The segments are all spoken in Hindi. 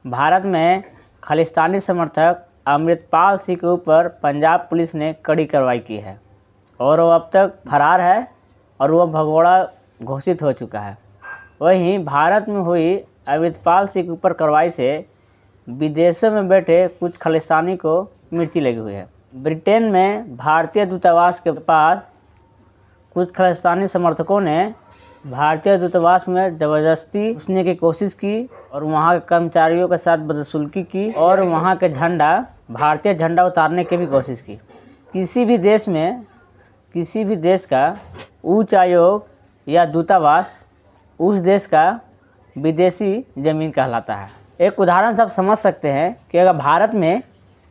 भारत में खालिस्तानी समर्थक अमृतपाल सिंह के ऊपर पंजाब पुलिस ने कड़ी कार्रवाई की है और वो अब तक फरार है और वह भगोड़ा घोषित हो चुका है। वहीं भारत में हुई अमृतपाल सिंह के ऊपर कार्रवाई से विदेशों में बैठे कुछ खालिस्तानी को मिर्ची लगी हुई है। ब्रिटेन में भारतीय दूतावास के पास कुछ खालिस्तानी समर्थकों ने भारतीय दूतावास में ज़बरदस्ती घुसने की कोशिश की और वहां के कर्मचारियों के साथ बदसलूकी की और वहां के भारतीय झंडा उतारने की भी कोशिश की। किसी भी देश का उच्च आयोग या दूतावास उस देश का विदेशी ज़मीन कहलाता है। एक उदाहरण से आप समझ सकते हैं कि अगर भारत में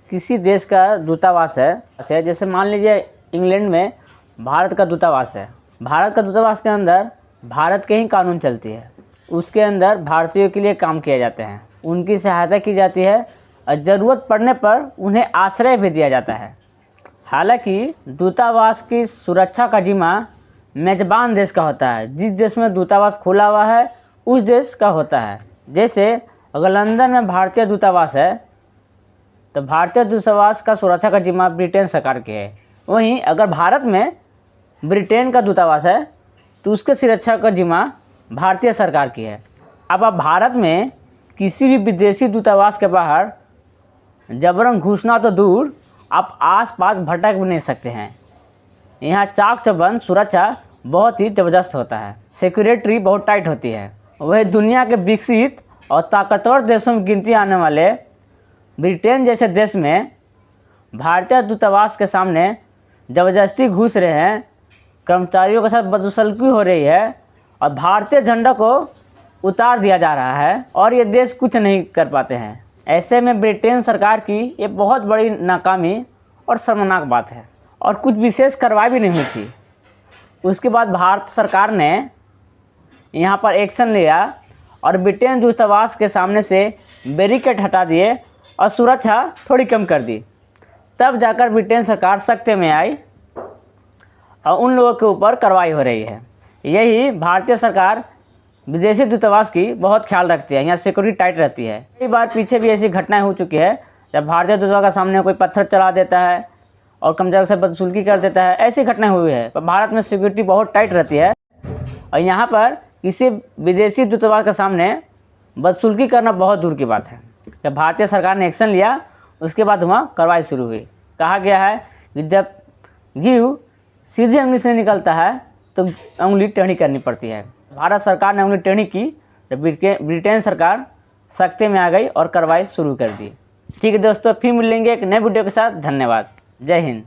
किसी देश का दूतावास है, जैसे मान लीजिए इंग्लैंड में भारत का दूतावास है। भारत का दूतावास के अंदर भारत के ही कानून चलती है, उसके अंदर भारतीयों के लिए काम किए जाते हैं, उनकी सहायता की जाती है और ज़रूरत पड़ने पर उन्हें आश्रय भी दिया जाता है। हालांकि दूतावास की सुरक्षा का जिम्मा मेज़बान देश का होता है। जिस देश में दूतावास खुला हुआ है उस देश का होता है। जैसे अगर लंदन में भारतीय दूतावास है तो भारतीय दूतावास का सुरक्षा का जिम्मा ब्रिटेन सरकार की है। वहीं अगर भारत में ब्रिटेन का दूतावास है तो उसके सुरक्षा का जिम्मा भारतीय सरकार की है। अब आप भारत में किसी भी विदेशी दूतावास के बाहर जबरन घुसना तो दूर, आप आसपास भटक भी नहीं सकते हैं। यहाँ चाक चौबंद सुरक्षा बहुत ही ज़बरदस्त होता है, सिक्योरिटी बहुत टाइट होती है। वह दुनिया के विकसित और ताकतवर देशों में गिनती आने वाले ब्रिटेन जैसे देश में भारतीय दूतावास के सामने ज़बरदस्ती घुस रहे हैं, कर्मचारियों के साथ बदसलूकी हो रही है और भारतीय झंडा को उतार दिया जा रहा है और ये देश कुछ नहीं कर पाते हैं। ऐसे में ब्रिटेन सरकार की ये बहुत बड़ी नाकामी और शर्मनाक बात है और कुछ विशेष कार्रवाई भी नहीं हुई थी। उसके बाद भारत सरकार ने यहाँ पर एक्शन लिया और ब्रिटेन दूतावास के सामने से बैरिकेड हटा दिए और सुरक्षा थोड़ी कम कर दी। तब जाकर ब्रिटेन सरकार सख्ते में आई और उन लोगों के ऊपर कार्रवाई हो रही है। यही भारतीय सरकार विदेशी दूतावास की बहुत ख्याल रखती है, यहाँ सिक्योरिटी टाइट रहती है। कई बार पीछे भी ऐसी घटनाएं हो चुकी है जब भारतीय दूतावास के सामने कोई पत्थर चला देता है और कर्मचारियों से बदसलूकी कर देता है, ऐसी घटनाएं हुई है। पर भारत में सिक्योरिटी बहुत टाइट रहती है और यहाँ पर किसी विदेशी दूतावास के सामने बदसलूकी करना बहुत दूर की बात है। जब भारतीय सरकार ने एक्शन लिया उसके बाद वहाँ कार्रवाई शुरू हुई। कहा गया है कि जब जीव सीधे उंगली से निकलता है तो उंगली टेढ़ी करनी पड़ती है। भारत सरकार ने उंगली टेढ़ी की तो ब्रिटेन सरकार सख्ते में आ गई और कार्रवाई शुरू कर दी। ठीक है दोस्तों, फिर मिलेंगे एक नए वीडियो के साथ। धन्यवाद। जय हिंद।